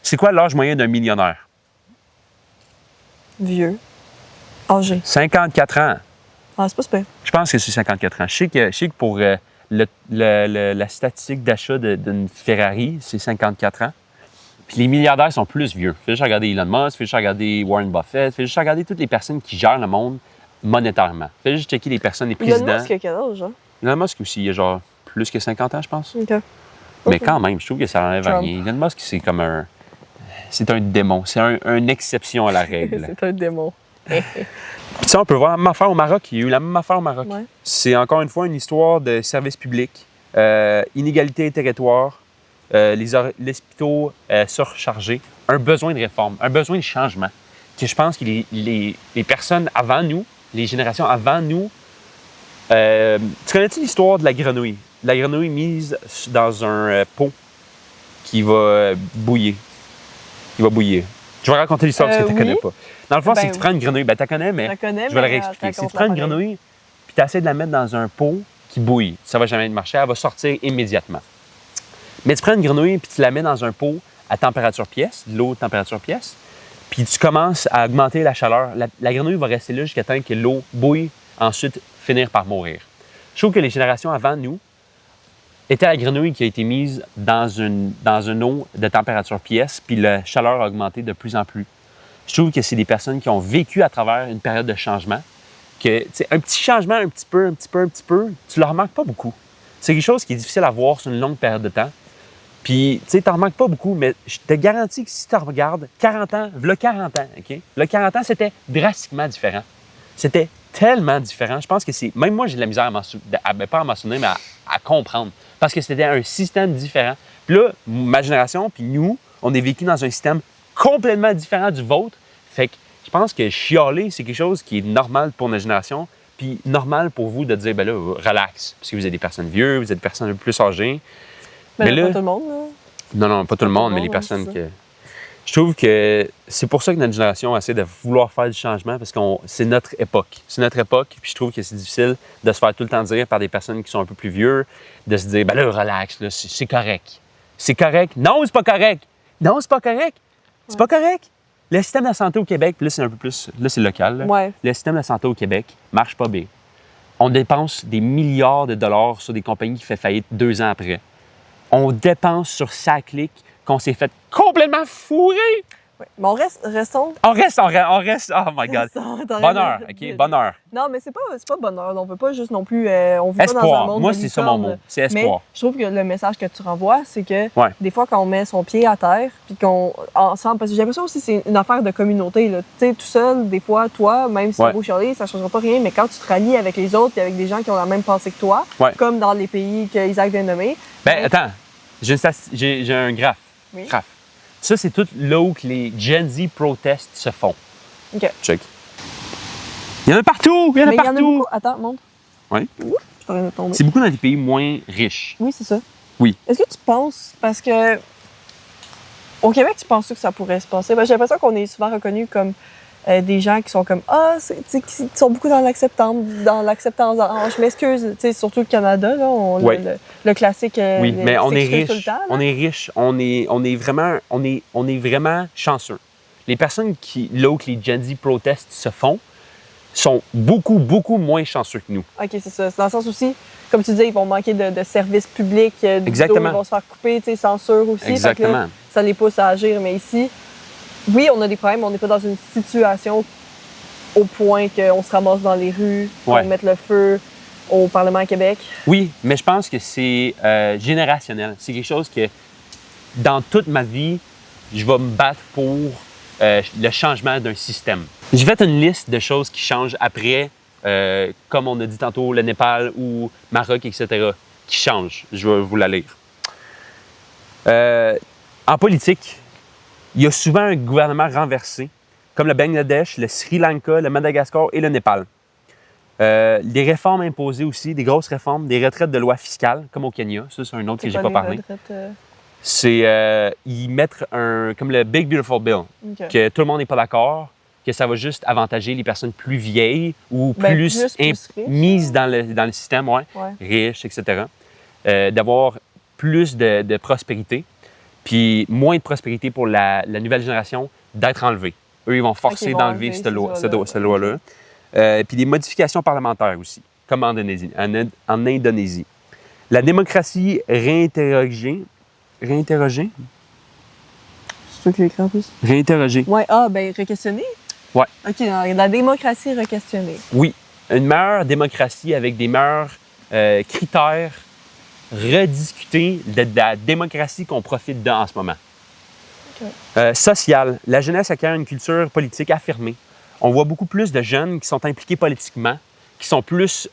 c'est quoi l'âge moyen d'un millionnaire? Vieux. Âgé. 54 ans. Ah, c'est pas super. Je pense que c'est 54 ans. Je sais que pour la statistique d'achat d'une Ferrari, c'est 54 ans. Puis les milliardaires sont plus vieux. Fais juste regarder Elon Musk, fais juste regarder Warren Buffett, fais juste regarder toutes les personnes qui gèrent le monde monétairement. Fais juste checker les personnes, les présidents. Elon Musk, il a quel âge, hein? Elon Musk aussi, il a genre plus que 50 ans, je pense. OK. Mais quand même, je trouve que ça n'enlève Trump. rien. Elon Musk, c'est comme un... C'est un démon. C'est une exception à la règle. C'est un démon. Puis tu sais, on peut voir la même affaire au Maroc. Il y a eu la même affaire au Maroc. Ouais. C'est encore une fois une histoire de service public. inégalité territoire, les hôpitaux surchargés, un besoin de réforme, un besoin de changement, que je pense que les personnes avant nous, les générations avant nous, tu connais-tu l'histoire de la grenouille? La grenouille mise dans un pot qui va bouillir. Je vais raconter l'histoire parce que tu ne connais pas. Dans le fond, c'est que tu prends une grenouille. Ben, tu la connais, mais je vais la réexpliquer. Si tu prends une grenouille, puis tu essaies de la mettre dans un pot qui bouille, ça ne va jamais marcher, elle va sortir immédiatement. Mais tu prends une grenouille, puis tu la mets dans un pot à température pièce, de l'eau température pièce, puis tu commences à augmenter la chaleur. La grenouille va rester là jusqu'à temps que l'eau bouille, ensuite finir par mourir. Je trouve que les générations avant nous étaient la grenouille qui a été mise dans une eau de température pièce, puis la chaleur a augmenté de plus en plus. Je trouve que c'est des personnes qui ont vécu à travers une période de changement, que un petit changement, un petit peu, tu le remarques pas beaucoup. C'est quelque chose qui est difficile à voir sur une longue période de temps. Puis, tu n'en remarques pas beaucoup, mais je te garantis que si tu regardes 40 ans, le 40 ans, OK? Le 40 ans, c'était drastiquement différent. C'était tellement différent. Je pense que c'est... Même moi, j'ai de la misère pas à m'en souvenir, mais à comprendre. Parce que c'était un système différent. Puis là, ma génération, puis nous, on est vécu dans un système complètement différent du vôtre. Fait que je pense que chialer, c'est quelque chose qui est normal pour notre génération, puis normal pour vous de dire, ben là, relax. Parce que vous êtes des personnes vieux, vous êtes des personnes un peu plus âgées. Mais là, pas tout le monde, là. Non, pas tout le monde, mais les personnes que... Je trouve que c'est pour ça que notre génération essaie de vouloir faire du changement, parce que c'est notre époque. C'est notre époque, puis je trouve que c'est difficile de se faire tout le temps dire par des personnes qui sont un peu plus vieux, de se dire, ben là, relax, là, c'est correct. C'est correct. Non, c'est pas correct. Non, c'est pas correct. C'est pas correct. Le système de la santé au Québec, puis là, c'est un peu plus... Là, c'est local. Là. Ouais. Le système de la santé au Québec marche pas bien. On dépense des milliards de dollars sur des compagnies qui font faillite 2 ans après. On dépense sur sa clique qu'on s'est fait complètement fourrer. Ouais. Mais restons. On reste, oh my God. Bonheur, OK? Bonheur. Non, mais c'est pas bonheur. On veut pas juste non plus. On vit espoir. Pas dans un monde. Moi, c'est ça mon mot. C'est espoir. Mais je trouve que le message que tu renvoies, c'est que des fois, quand on met son pied à terre, puis qu'on. Ensemble, parce que j'ai l'impression aussi que c'est une affaire de communauté. Tu sais, tout seul, des fois, toi, même si c'est beau chialer, ça changera pas rien, mais quand tu te rallies avec les autres et avec des gens qui ont la même pensée que toi, comme dans les pays que Isaac vient de nommer. Ben, attends. J'ai un graphe. Oui. Ça, c'est tout là où que les Gen Z protestes se font. OK. Check. Il y en a partout! Il y en a partout! Attends, montre. Oui. Je suis en train de tomber. C'est beaucoup dans des pays moins riches. Oui, c'est ça. Oui. Est-ce que tu penses, parce que au Québec, tu penses que ça pourrait se passer? Ben, j'ai l'impression qu'on est souvent reconnus comme des gens qui sont comme qui sont beaucoup dans l'acceptance. Je m'excuse, surtout le Canada, là, le classique. Oui, mais on est riche. Tout le temps, on est riche. On est vraiment chanceux. Les personnes là où les Gen Z protestes se font sont beaucoup, beaucoup moins chanceux que nous. OK, c'est ça. C'est dans le sens aussi, comme tu disais, ils vont manquer de services publics. Exactement. Ils vont se faire couper, censure aussi. Exactement. Là, ça les pousse à agir. Mais ici, oui, on a des problèmes, on n'est pas dans une situation au point qu'on se ramasse dans les rues, qu'on mette le feu au Parlement à Québec. Oui, mais je pense que c'est générationnel. C'est quelque chose que, dans toute ma vie, je vais me battre pour le changement d'un système. J'ai fait une liste de choses qui changent après, comme on a dit tantôt, le Népal ou Maroc, etc., qui changent. Je vais vous la lire. En politique, il y a souvent un gouvernement renversé, comme le Bangladesh, le Sri Lanka, le Madagascar et le Népal. Des réformes imposées aussi, des grosses réformes, des retraites de loi fiscale, comme au Kenya. Ça, c'est un autre que j'ai pas parlé. C'est ils mettent comme le Big Beautiful Bill, que tout le monde n'est pas d'accord, que ça va juste avantager les personnes plus vieilles ou plus mises dans le système, riches, etc. D'avoir plus de prospérité. Puis moins de prospérité pour la nouvelle génération d'être enlevée. Eux, ils vont forcer d'enlever cette loi-là. Puis des modifications parlementaires aussi, comme en Indonésie. La démocratie réinterrogée. Réinterrogée? C'est toi qui l'écris en plus? Réinterrogée. Oui, re-questionner? Oui. OK, la démocratie re-questionnée. Oui. Une meilleure démocratie avec des meilleurs critères rediscuter de la démocratie qu'on profite en ce moment. Okay. Social. La jeunesse acquiert une culture politique affirmée. On voit beaucoup plus de jeunes qui sont impliqués politiquement, qui sont plus,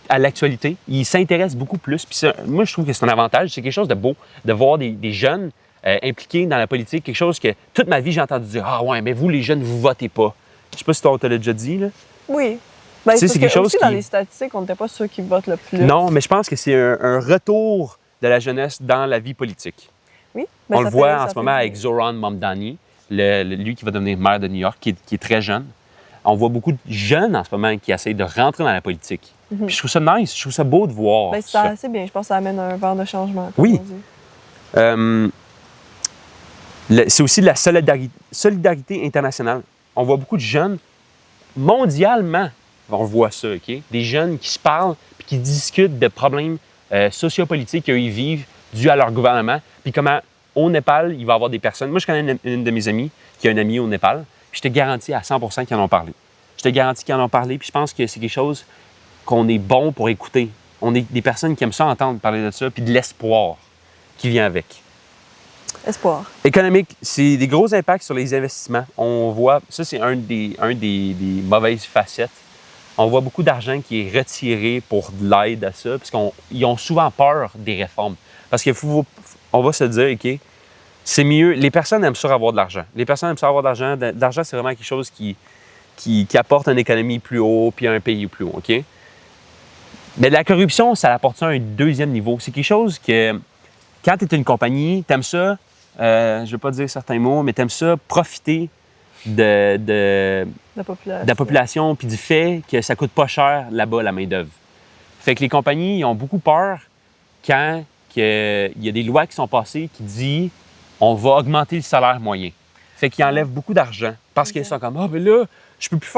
à l'actualité. Ils s'intéressent beaucoup plus. Puis ça, moi, je trouve que c'est un avantage. C'est quelque chose de beau de voir des jeunes impliqués dans la politique. Quelque chose que toute ma vie, j'ai entendu dire « Ah ouais, mais vous, les jeunes, vous votez pas. » Je sais pas si on te l'a déjà dit, là. Oui. Ben, Tu sais, c'est quelque chose aussi, qui... dans les statistiques, on n'était pas ceux qui votent le plus. Non, mais je pense que c'est un retour de la jeunesse dans la vie politique. Oui. Ben, On le ça voit fait- en ça ce fait moment du- avec Zoran Mamdani, lui qui va devenir maire de New York, qui est très jeune. On voit beaucoup de jeunes en ce moment qui essayent de rentrer dans la politique. Puis je trouve ça nice, je trouve ça beau de voir Ben, c'est ça. assez bien. Je pense que ça amène un vent de changement. comme Oui. on dit. C'est aussi de la solidarité internationale. On voit beaucoup de jeunes, mondialement, on voit ça, OK? Des jeunes qui se parlent puis qui discutent de problèmes sociopolitiques qu'ils vivent dus à leur gouvernement. Puis comment, au Népal, il va y avoir des personnes... Moi, je connais une de mes amies qui a un ami au Népal, puis je te garantis à 100% qu'ils en ont parlé. Je te garantis qu'ils en ont parlé, puis je pense que c'est quelque chose qu'on est bon pour écouter. On est des personnes qui aiment ça entendre parler de ça, puis de l'espoir qui vient avec. Espoir. Économique, c'est des gros impacts sur les investissements. On voit, ça c'est un des mauvaises facettes. On voit beaucoup d'argent qui est retiré pour de l'aide à ça, parce qu'ils ont souvent peur des réformes. Parce qu'on va se dire, OK, c'est mieux, les personnes aiment ça avoir de l'argent. Les personnes aiment ça avoir de l'argent. L'argent, c'est vraiment quelque chose qui apporte une économie plus haut, puis un pays plus haut, OK? Mais la corruption, ça apporte ça à un deuxième niveau. C'est quelque chose que, quand tu es une compagnie, tu aimes ça, je ne vais pas dire certains mots, mais tu aimes ça profiter de la population puis du fait que ça coûte pas cher là-bas, la main-d'œuvre. Fait que les compagnies ils ont beaucoup peur quand il y a des lois qui sont passées qui disent on va augmenter le salaire moyen. Fait qu'ils enlèvent beaucoup d'argent parce qu'ils sont comme ben là, je peux plus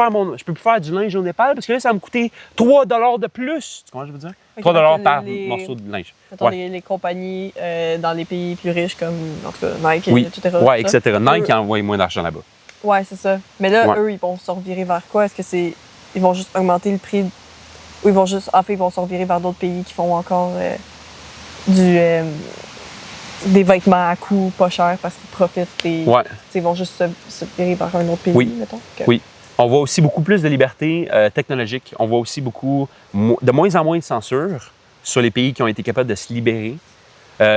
faire du linge au Népal parce que là, ça va me coûter 3 $ de plus. Tu comprends ce que je veux dire? 3 $ par morceau de linge. Mettons, les compagnies dans les pays plus riches comme, en tout cas, Nike, Oui, etc. ouais, etc. Nike envoie moins d'argent là-bas. Oui, c'est ça. Mais là, Ouais. eux, ils vont se revirer vers quoi? Est-ce que c'est... Ils vont juste augmenter le prix? Ou ils vont juste... En fait, ils vont se revirer vers d'autres pays qui font encore des vêtements à coût pas cher parce qu'ils profitent et Ouais. ils vont juste se virer vers un autre pays, Oui. mettons. Ok. Oui. On voit aussi beaucoup plus de liberté technologique. On voit aussi de moins en moins de censure sur les pays qui ont été capables de se libérer.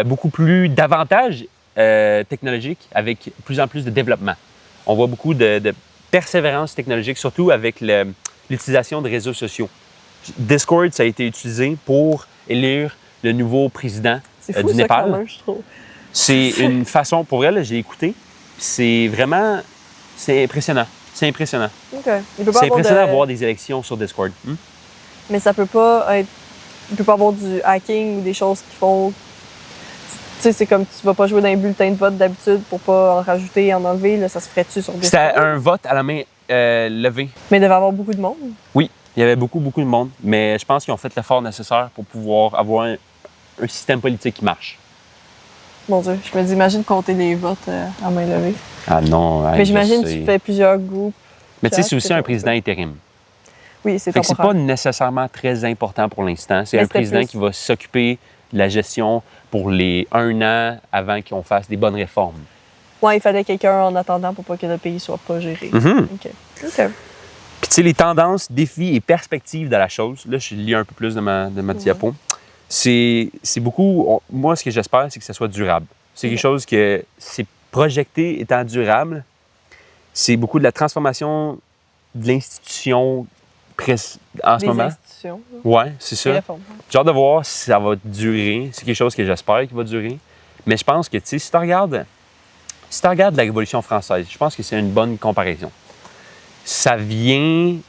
Beaucoup plus d'avantages technologiques avec plus en plus de développement. On voit beaucoup de persévérance technologique, surtout avec l'utilisation de réseaux sociaux. Discord, ça a été utilisé pour élire le nouveau président C'est fou, du ça, Népal. quand même, je trouve. C'est une façon, pour elle, j'ai écouté, c'est vraiment, c'est impressionnant. C'est impressionnant. OK. Il peut pas C'est avoir impressionnant de... de voir des élections sur Discord. Mais ça peut pas être... Il peut pas avoir du hacking ou des choses qui font... Tu sais, c'est comme tu vas pas jouer dans un bulletin de vote d'habitude pour pas en rajouter et en enlever. Là, ça se ferait-tu sur C'était Discord? un vote à la main levée. Mais il devait y avoir beaucoup de monde. Oui, il y avait beaucoup de monde, mais je pense qu'ils ont fait l'effort nécessaire pour pouvoir avoir un système politique qui marche. Mon Dieu, je me dis, imagine compter les votes à main levée. Ah non, Mais j'imagine que tu fais plusieurs groupes. Mais tu sais, c'est chat, aussi c'est un bon, président intérim. Oui, c'est Fait que c'est pas temporaire. nécessairement très important pour l'instant. C'est Mais un c'était président plus- qui va s'occuper de la gestion pour les 1 an avant qu'on fasse des bonnes réformes. Ouais, il fallait quelqu'un en attendant pour pas que le pays soit pas géré. Mhm. OK. OK. Puis tu sais, les tendances, défis et perspectives de la chose, là, je lis un peu plus de ma diapo. C'est beaucoup... moi, ce que j'espère, c'est que ça soit durable. C'est quelque chose que c'est projeté étant durable. C'est beaucoup de la transformation de l'institution en ce Des moment. institutions. là. Oui, c'est Des ça. réformes. J'ai hâte de voir si ça va durer. C'est quelque chose que j'espère qu'il va durer. Mais je pense que, tu sais, si tu regardes la Révolution française, je pense que c'est une bonne comparaison. Ça vient... Tu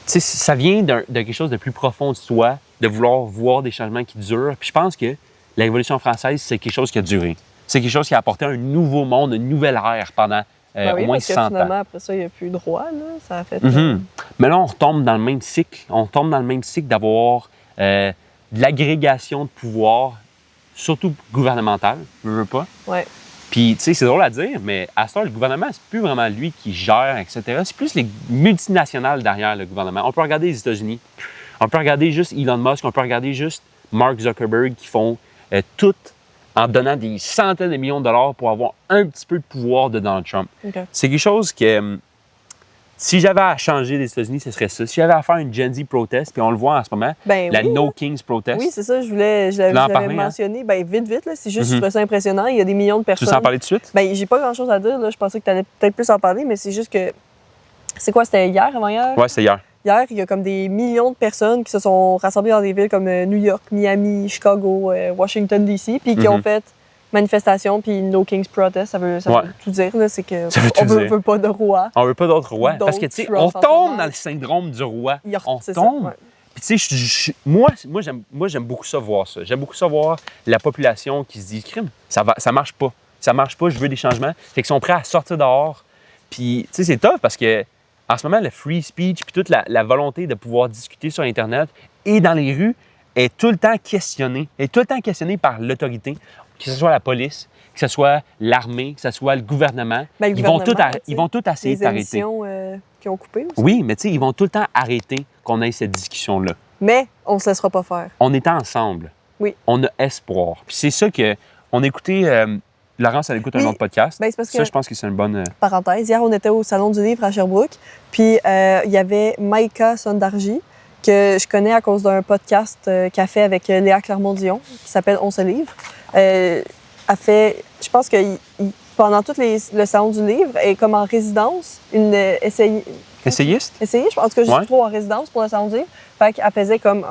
sais, ça vient de quelque chose de plus profond de soi, de vouloir voir des changements qui durent. Puis je pense que la Révolution française, c'est quelque chose qui a duré. C'est quelque chose qui a apporté un nouveau monde, une nouvelle ère pendant Ben oui, au moins parce que 100 ans. finalement, après ça, il n'y a plus de droit. Là. Ça a fait... Mhm. Mais là, on retombe dans le même cycle. On tombe dans le même cycle d'avoir de l'agrégation de pouvoir, surtout gouvernemental, je veux pas. Ouais. Puis, tu sais, c'est drôle à dire, mais à ce temps, le gouvernement, c'est plus vraiment lui qui gère, etc. C'est plus les multinationales derrière le gouvernement. On peut regarder les États-Unis. On peut regarder juste Elon Musk. On peut regarder juste Mark Zuckerberg qui font tout en donnant des centaines de millions de dollars pour avoir un petit peu de pouvoir de Donald Trump. OK. C'est quelque chose que, tu Si j'avais à changer les États-Unis, ce serait ça. Si j'avais à faire une Gen Z protest, puis on le voit en ce moment, la oui, No Kings protest. Oui, c'est ça, je l'avais mentionné. Ben, vite, là, c'est juste, je trouvais ça impressionnant. Il y a des millions de personnes. Tu veux en parler tout de suite? Ben, j'ai pas grand-chose à dire, là. Je pensais que tu allais peut-être plus en parler, mais c'est juste que. C'est quoi, c'était hier, avant-hier? Ouais, c'était hier. Hier, il y a comme des millions de personnes qui se sont rassemblées dans des villes comme New York, Miami, Chicago, Washington, D.C., puis qui ont fait manifestation, puis No Kings Protest. Ça veut tout dire, là. C'est que on veut pas de roi. On veut pas d'autres rois. Parce que, tu sais, on tombe dans le syndrome du roi. On tombe. Ouais. Puis, tu sais, moi, j'aime beaucoup ça, voir ça. J'aime beaucoup ça, voir la population qui se dit, crime, ça marche pas. Ça marche pas, je veux des changements. Fait qu'ils sont prêts à sortir dehors. Puis, tu sais, c'est tough parce que, en ce moment, le free speech, puis toute la volonté de pouvoir discuter sur Internet et dans les rues est tout le temps questionnée. Est tout le temps questionnée par l'autorité, que ce soit la police, que ce soit l'armée, que ce soit le gouvernement. Ben, ils vont tout essayer d'arrêter. Les émissions qui ont coupé aussi. Oui, mais tu sais, ils vont tout le temps arrêter qu'on ait cette discussion-là. Mais on ne se laissera pas faire. On est ensemble. Oui. On a espoir. Puis c'est ça que... On a écouté... Laurence, elle écoute un autre podcast. Ben, c'est parce ça, que, je pense que c'est une bonne... Parenthèse, hier, on était au Salon du livre à Sherbrooke, puis il y avait Maïka Sondarji, que je connais à cause d'un podcast qu'elle fait avec Léa Clermont-Dion, qui s'appelle On se livre. Elle fait... Je pense que pendant tout le Salon du livre, elle est comme en résidence, une essayiste? Essayiste, je pense. En tout cas, juste trop en résidence pour le Salon du livre. Fait qu'elle faisait comme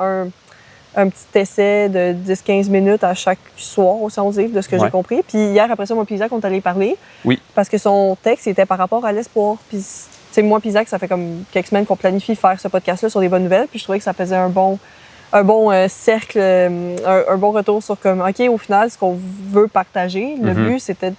un petit essai de 10-15 minutes à chaque soir au Salon du livre, de ce que j'ai compris. Puis hier, après ça, moi et Isaac, on est allés parler. Oui. Parce que son texte était par rapport à l'espoir. Puis, tu sais, moi et Isaac, ça fait comme quelques semaines qu'on planifie faire ce podcast-là sur des bonnes nouvelles. Puis je trouvais que ça faisait un bon cercle, un bon retour sur comme, OK, au final, ce qu'on veut partager, le but, c'était de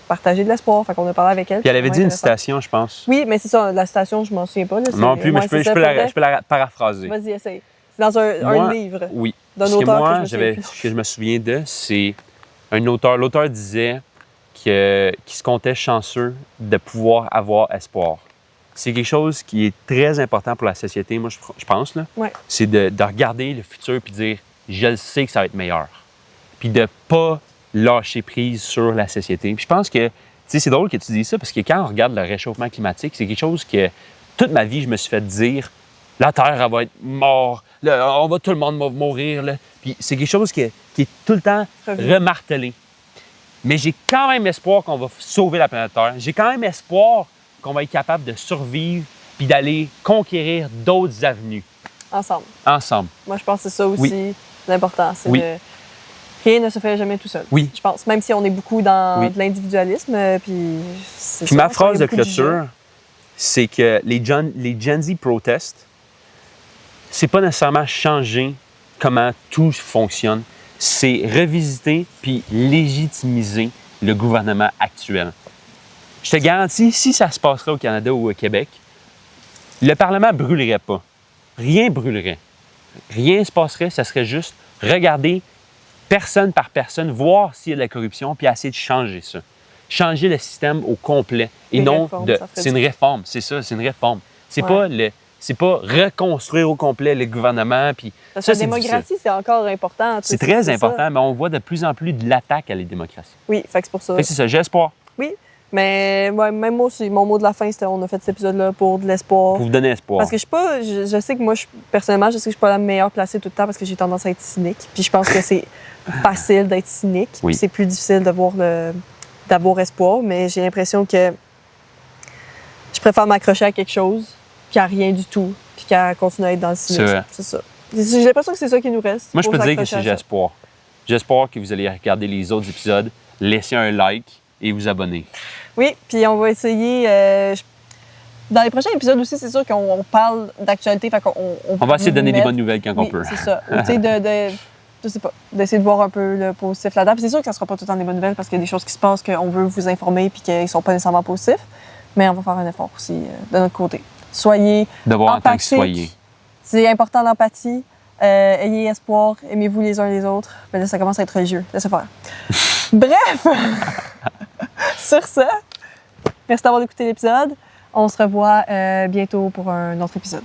partager de l'espoir. Fait qu'on a parlé avec elle. Puis elle avait dit une citation, je pense. Oui, mais c'est ça, la citation, je m'en souviens pas. Là, non plus, mais je peux la paraphraser. Vas-y, essaye. C'est dans un livre. Oui. D'un auteur que je me souviens de, c'est un auteur. L'auteur disait qu'il se comptait chanceux de pouvoir avoir espoir. C'est quelque chose qui est très important pour la société, moi, je pense. Là. Ouais. C'est de regarder le futur puis dire « je le sais que ça va être meilleur ». Puis de ne pas lâcher prise sur la société. Puis je pense que, tu sais, c'est drôle que tu dises ça parce que quand on regarde le réchauffement climatique, c'est quelque chose que toute ma vie, je me suis fait dire « la Terre, elle va être morte, tout le monde va mourir. » Puis c'est quelque chose qui est tout le temps remartelé. Mais j'ai quand même espoir qu'on va sauver la planète Terre. J'ai quand même espoir qu'on va être capable de survivre puis d'aller conquérir d'autres avenues. Ensemble. Moi, je pense que c'est ça aussi l'important. C'est rien ne se fait jamais tout seul. Oui. Je pense, même si on est beaucoup dans de l'individualisme. Puis ma phrase de clôture, c'est que les Gen Z protestent, c'est pas nécessairement changer comment tout fonctionne, c'est revisiter puis légitimiser le gouvernement actuel. Je te garantis, si ça se passerait au Canada ou au Québec, le Parlement ne brûlerait pas. Rien brûlerait. Rien ne se passerait, ça serait juste regarder personne par personne, voir s'il y a de la corruption, puis essayer de changer ça. Changer le système au complet. Et non de... C'est une réforme, c'est ça, c'est une réforme. C'est pas reconstruire au complet le gouvernement. Puis parce que la démocratie, c'est encore important. C'est très important, mais on voit de plus en plus de l'attaque à la démocratie. Oui, fait que c'est pour ça. Fait que c'est ça, j'ai espoir. Oui, mais même moi aussi, mon mot de la fin, c'était on a fait cet épisode-là pour de l'espoir. Pour vous donner espoir. Parce que je sais que moi, personnellement, je sais que je suis pas la meilleure placée tout le temps parce que j'ai tendance à être cynique. Puis je pense que c'est facile d'être cynique. Oui. Puis c'est plus difficile d'avoir espoir, mais j'ai l'impression que je préfère m'accrocher à quelque chose qu'à rien du tout, puis qu'à continuer à être dans le cynisme. C'est ça. J'ai l'impression que c'est ça qui nous reste. Moi, je peux dire que j'ai espoir. J'espère que vous allez regarder les autres épisodes, laisser un like et vous abonner. Oui, puis on va essayer... dans les prochains épisodes aussi, c'est sûr qu'on parle d'actualité. On va essayer de donner des bonnes nouvelles quand on peut. C'est ça. Ou tu sais, je sais pas, d'essayer de voir un peu le positif là-dedans. Puis c'est sûr que ça sera pas tout le temps des bonnes nouvelles parce qu'il y a des choses qui se passent qu'on veut vous informer puis qui sont pas nécessairement positifs. Mais on va faire un effort aussi de notre côté. Soyez devoir en tant que citoyen. C'est important l'empathie. Ayez espoir. Aimez-vous les uns les autres. Mais là, ça commence à être religieux. Laissez faire. Bref! Sur ça, merci d'avoir écouté l'épisode. On se revoit bientôt pour un autre épisode.